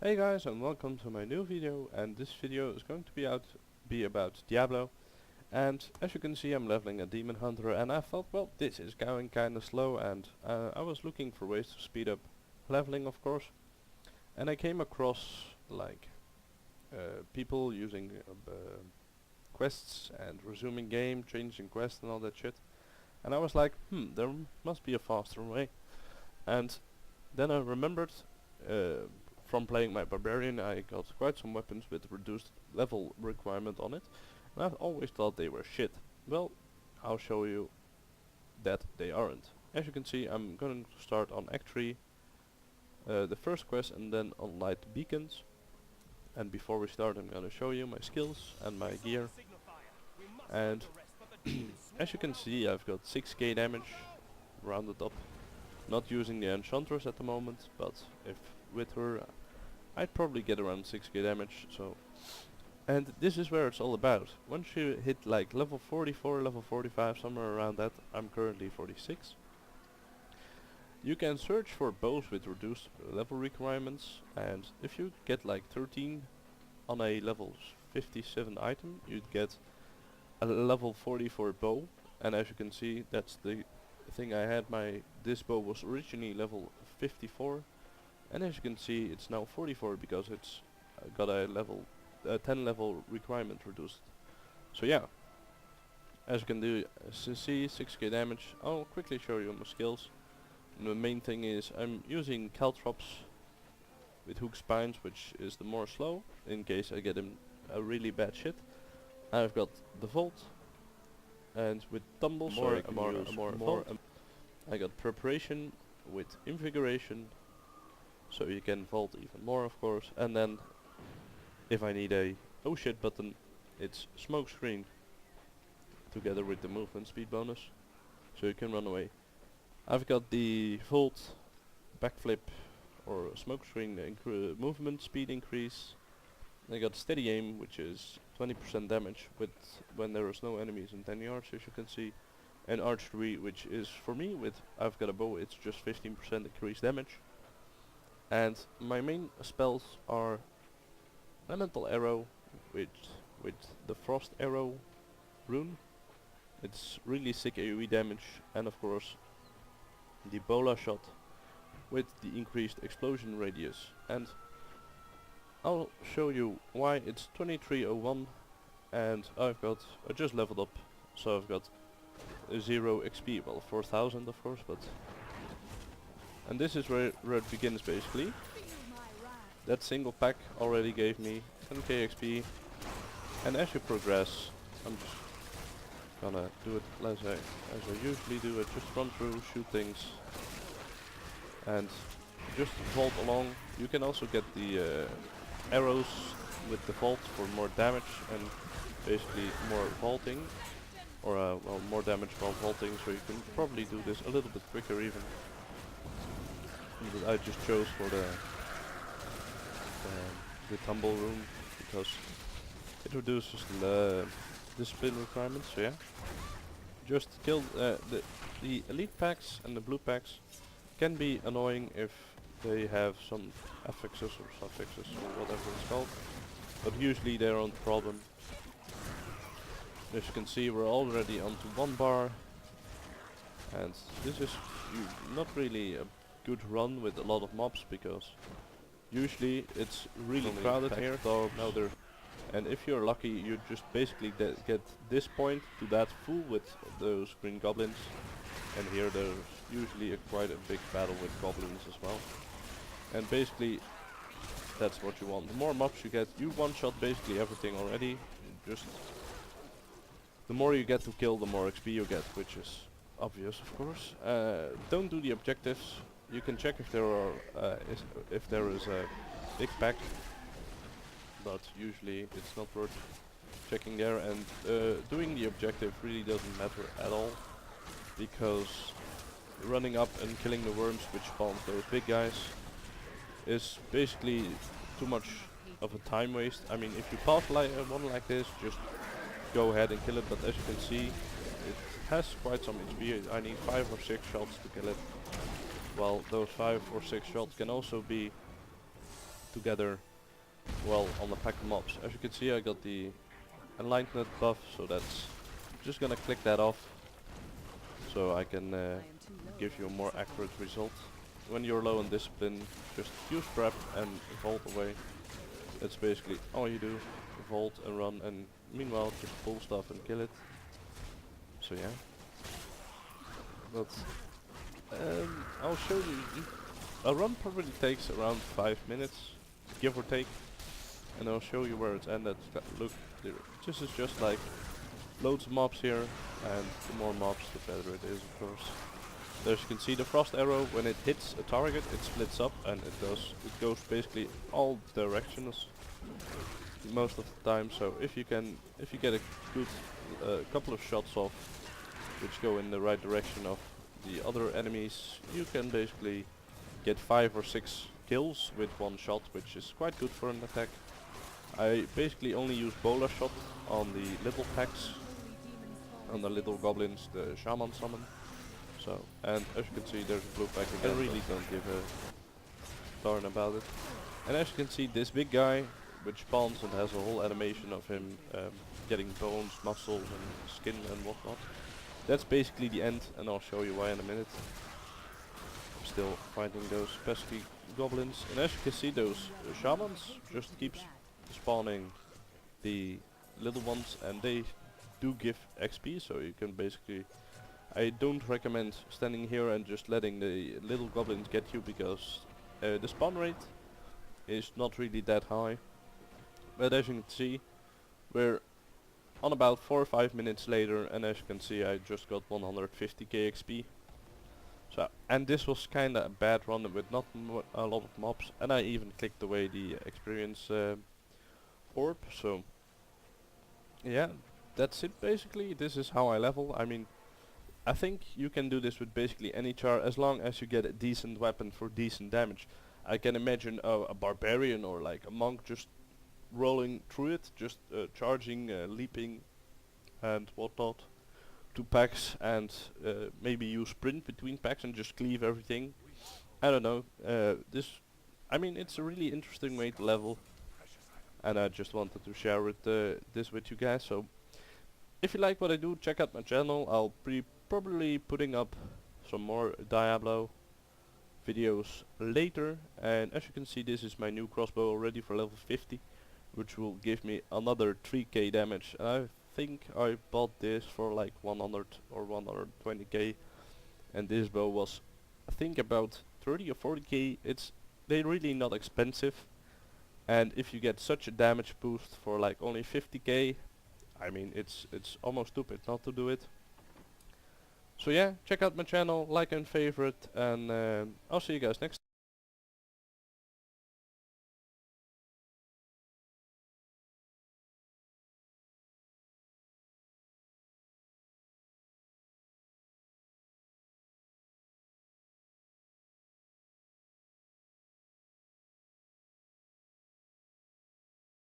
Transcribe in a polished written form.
Hey guys, and welcome to my new video, and this video is going to be about Diablo. And as you can see, I'm leveling a demon hunter, and I thought, well, this is going kinda slow, and I was looking for ways to speed up leveling, of course. And I came across like people using quests and resuming game, changing quests and all that shit. And I was like, there must be a faster way. And then I remembered from playing my barbarian, I got quite some weapons with reduced level requirement on it, and I've always thought they were shit. Well, I'll show you that they aren't. As you can see, I'm going to start on Act 3, the first quest, and then on Light Beacons. And before we start, I'm going to show you my skills and my gear. And as you can see, I've got 6k damage rounded up. Not using the Enchantress at the moment, but if with her I'd probably get around 6k damage. So, and this is where it's all about. Once you hit like level 44, level 45, somewhere around that, I'm currently 46. You can search for bows with reduced level requirements, and if you get like 13 on a level 57 item, you'd get a level 44 bow. And as you can see, that's the thing I had. This bow was originally level 54, and as you can see, it's now 44 because it's got a level 10 level requirement reduced. So yeah, as you can see, 6k damage. I'll quickly show you my skills. And the main thing is I'm using caltrops with hook spines, which is the more slow in case I get him a really bad shit. I've got the vault, and with tumble, I got preparation with invigoration, so you can vault even more, of course. And then if I need a oh shit button, it's smoke screen together with the movement speed bonus, so you can run away. I've got the vault, backflip or smoke screen movement speed increase. I got steady aim, which is 20% damage with when there is no enemies in 10 yards, as you can see. And archery, which is for me, with I've got a bow, it's just 15% increased damage. And my main spells are Elemental Arrow with the Frost Arrow rune. It's really sick AoE damage, and of course the Bola Shot with the increased explosion radius. And I'll show you why it's 2301, and I just leveled up, so I've got 0 XP, well 4000 of course, but and this is where it begins basically. That single pack already gave me 10k XP, and as you progress, I'm just gonna do it as I usually do. I just run through, shoot things, and just vault along. You can also get the arrows with the vault for more damage and basically more vaulting, or well, more damage while vaulting, so you can probably do this a little bit quicker even. But I just chose for the tumble rune because it reduces the discipline requirements. So yeah, just kill the elite packs, and the blue packs can be annoying if they have some affixes or suffixes or whatever it's called, but usually they aren't the problem. As you can see, we're already onto 1 bar, and this is not really a good run with a lot of mobs, because usually it's really crowded here. And if you're lucky, you just basically get this point to that full with those green goblins, and here there's usually quite a big battle with goblins as well. And basically that's what you want. The more mobs you get, you one-shot basically everything already. Just the more you get to kill, the more XP you get, which is obvious, of course. Don't do the objectives. You can check if there is a big pack, but usually it's not worth checking there. And doing the objective really doesn't matter at all, because running up and killing the worms which spawn those big guys is basically too much of a time waste. I mean, if you pass one like this, just go ahead and kill it, but as you can see, it has quite some XP. I need 5 or 6 shots to kill it. Well, those 5 or 6 shots can also be together well on the pack of mobs. As you can see, I got the enlightenment buff, so that's just gonna click that off so I can give you a more accurate result. When you're low on discipline, just use prep and vault away. That's basically all you do. Vault and run, and meanwhile just pull stuff and kill it. So yeah. But I'll show you. A run probably takes around 5 minutes, give or take. And I'll show you where it's ended. Look, this is just like loads of mobs here, and the more mobs the better it is, of course. So as you can see, the frost arrow, when it hits a target, it splits up and it goes basically all directions most of the time. So if you get a good couple of shots off, which go in the right direction of the other enemies, you can basically get 5 or 6 kills with one shot, which is quite good for an attack. I basically only use bowler shot on the little packs, on the little goblins, the shaman summon. So, and as you can see, there's a blue pack again. I really don't give a darn about it. And as you can see, this big guy, which spawns and has a whole animation of him getting bones, muscles and skin and whatnot. That's basically the end, and I'll show you why in a minute. I'm still fighting those pesky goblins, and as you can see, those shamans just keep spawning the little ones, and they do give XP, so you can basically... I don't recommend standing here and just letting the little goblins get you, because the spawn rate is not really that high. But as you can see, we're on about 4 or 5 minutes later, and as you can see, I just got 150k XP. So, and this was kinda a bad run with not a lot of mobs, and I even clicked away the experience orb. So yeah, that's it basically. This is how I level. I mean, I think you can do this with basically any char as long as you get a decent weapon for decent damage. I can imagine a barbarian or like a monk just rolling through it, just charging, leaping and whatnot to packs, and maybe you sprint between packs and just cleave everything. I don't know. I mean, it's a really interesting way to level, and I just wanted to share this with you guys. So if you like what I do, check out my channel. I'll probably putting up some more Diablo videos later, and as you can see, this is my new crossbow already for level 50, which will give me another 3k damage. I think I bought this for like 100 or 120k, and this bow was I think about 30 or 40k. They're really not expensive, and if you get such a damage boost for like only 50k, I mean, it's almost stupid not to do it. So yeah, check out my channel, like and favorite, and I'll see you guys next time.